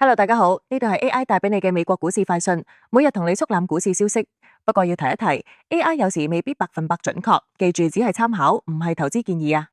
Hello，大家好，呢度係 AI 帶俾你嘅美國股市快訊，每日同你速覽股市消息。不過要提一提，AI 有時未必100%準確，記住只係參考，唔係投資建議啊。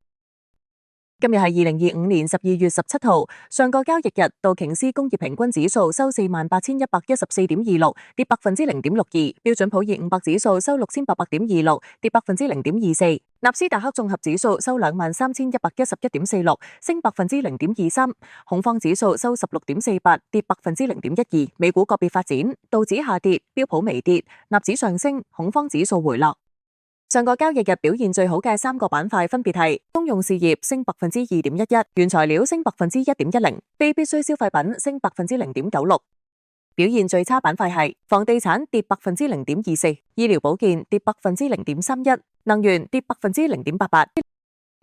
今日係2025年12月17號，上個交易日道瓊斯工業平均指數收48,114.26，跌0.62%；標準普爾500指數收6,800.26，跌0.24%；納斯達克綜合指數收23,111.46，升0.23%；恐慌指數收16.48，跌0.12%。美股個別發展，道指下跌，標普微跌，納指上升，恐慌指數回落。上個交易日表現最好嘅3個板塊分別係公用事業升2.11%，原材料升1.10%，非必需消費品升0.96%。表現最差板塊係房地產跌0.24%，醫療保健跌0.31%，能源跌0.88%。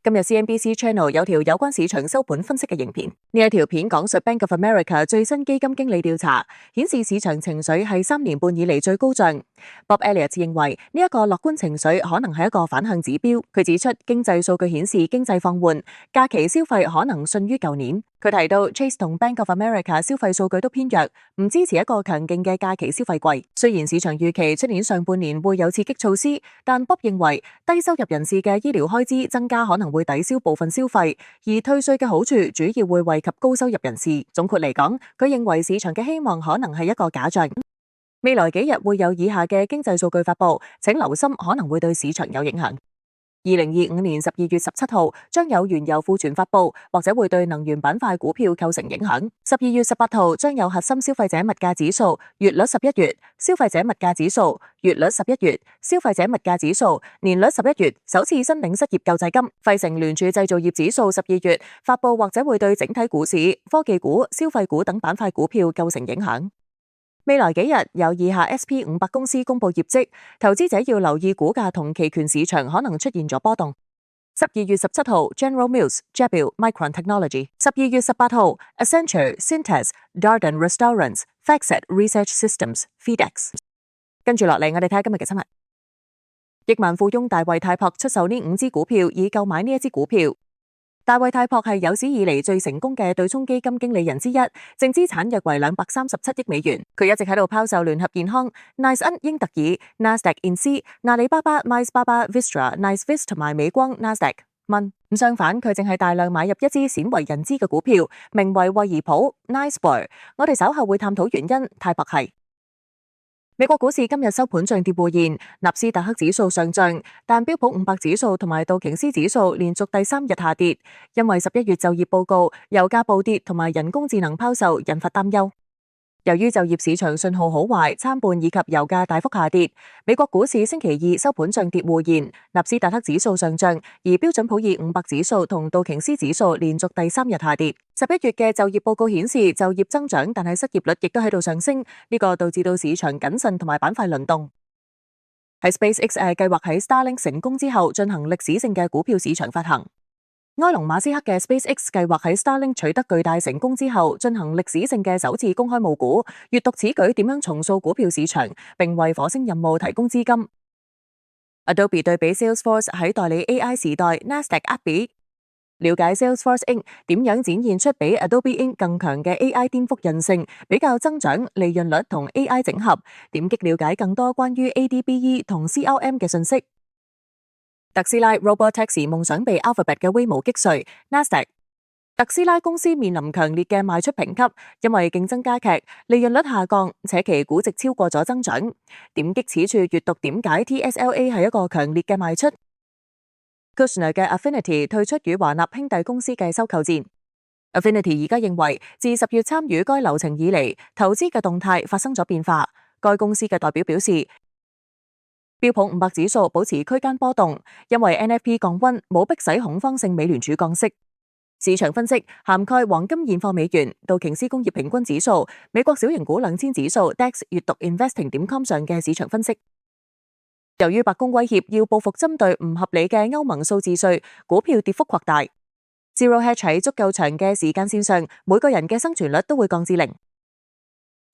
今日 CNBC Channel 有條有關市場收盤分析嘅影片，呢一條片講述 Bank of America 最新基金經理調查，顯示市場情緒係3年半以嚟最高漲。Bob Elliott 認為呢一個樂觀情緒可能係一個反向指標。佢指出經濟數據顯示經濟放緩，假期消費可能遜於舊年。佢提到 Chase 同 Bank of America 消費數據都偏弱，唔支持一個強勁嘅假期消費季。雖然市場預期出年上半年會有刺激措施，但 Bob 認為低收入人士嘅醫療開支增加可能會抵消部分消費，而退稅嘅好處主要會惠及高收入人士。總括嚟講，佢認為市場嘅希望可能係一個假象。未來幾日會有以下嘅經濟數據發佈，請留心可能會對市場有影響。2025年12月17號將有原油庫存發佈，或者會對能源板塊股票構成影響。12月18號將有核心消費者物價指數月率11月、消費者物價指數月率11月、消費者物價指數年率11月首次申領失業救濟金。費城聯儲製造業指數12月發佈，或者會對整體股市、科技股、消費股等板塊股票構成影響。未來幾日有以下 SP500 公司公佈業績，投資者要留意股價同期權市場可能出現咗波動。12月17號 General Mills、Jabil、Micron Technology；12 月18號 Accenture、Cintas、Darden Restaurants、FactSet Research Systems、FedEx。跟住落嚟，我哋睇下今日嘅新聞。億萬富翁大衛泰珀出售呢5支股票，以購買呢一支股票。大衛泰珀係有史以嚟最成功嘅對沖基金經理人之一，淨資產約為237億美元。佢一直喺度拋售聯合健康、NICE 英特爾、Nasdaq INC、阿里巴巴、MiceBaba、Vistra、NiceVis 同埋美光 Nasdaq 蚊。相反，佢淨係大量買入一支鮮為人知嘅股票，名為惠而浦 NiceBur。我哋稍後會探討原因。泰珀係美國股市今日收盤漲跌互現，納斯達克指數上漲，但標普500指數同埋道瓊斯指數連續第3日下跌，因為11月就業報告、油價暴跌同埋人工智能拋售引發擔憂。由於就業市場信號好壞參半以及油價大幅下跌，美國股市星期二收盤漲跌互現，納斯達克指數上漲，而標準普爾500指數同道瓊斯指數連續第3日下跌。11月嘅就業報告顯示就業增長，但係失業率亦都喺度上升，呢個導致到市場謹慎同埋板塊輪動。喺 SpaceX 計劃喺 Starlink 成功之後進行歷史性嘅股票市場發行。埃隆馬斯克嘅 SpaceX 計劃喺 Starlink 取得巨大成功之後進行歷史性嘅首次公開募股，閱讀此舉點樣重塑股票市場，並為火星任務提供資金。Adobe 對比 Salesforce 喺代理 AI 時代 Nasdaq 握比，了解 Salesforce Inc 點樣展現出比 Adobe Inc 更強嘅 AI 顛覆韌性、比較增長、利潤率同 AI 整合。點擊了解更多關於 ADBE 同 CRM 嘅信息。特斯拉 Robotaxi 夢想被 Alphabet 嘅 Waymo 擊碎 ，Nasdaq。特斯拉公司面臨強烈嘅賣出評級，因為競爭加劇、利潤率下降，且其估值超過咗增長。點擊此處閱讀點解 TSLA 係一個強烈嘅賣出。Kushner 嘅 Affinity 退出與華納兄弟公司嘅收購戰。Affinity 而家認為，自10月參與該流程以嚟，投資嘅動態發生咗變化。該公司嘅代表表示，標普500指數保持區間波動，因為 NFP 降溫冇迫使恐慌性美聯儲降息。市場分析涵蓋黃金現貨美元、道瓊斯工業平均指數、美國小型股2000指數 DAX 閱讀 investing.com 上嘅市場分析。由於白宮威脅要報復針對唔合理嘅歐盟數字稅，股票跌幅擴大。Zero Hedge 喺足夠長嘅時間線上，每個人嘅生存率都會降至0。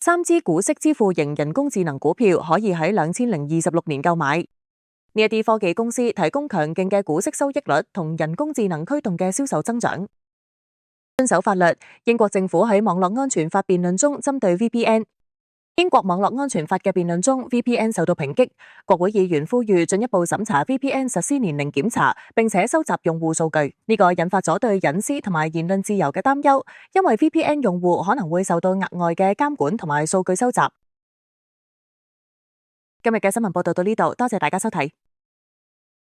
3支股息支付型人工智能股票可以喺2026年購買。呢一啲科技公司提供強勁嘅股息收益率同人工智能驅動嘅銷售增長。遵守法律。英國政府喺網絡安全法辯論中針對 VPN。英國網絡安全法嘅辯論中 ，VPN 受到抨擊。國會議員呼籲進一步審查 VPN 實施年齡檢查，並且收集用戶數據。呢個引發咗對隱私同埋言論自由嘅擔憂，因為 VPN 用戶可能會受到額外嘅監管同埋數據收集。今日嘅新聞報道到呢度，多謝大家收睇。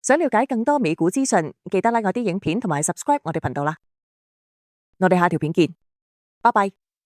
想了解更多美股資訊，記得like我啲影片同埋 subscribe 我哋頻道啦。我哋下條片見，拜拜。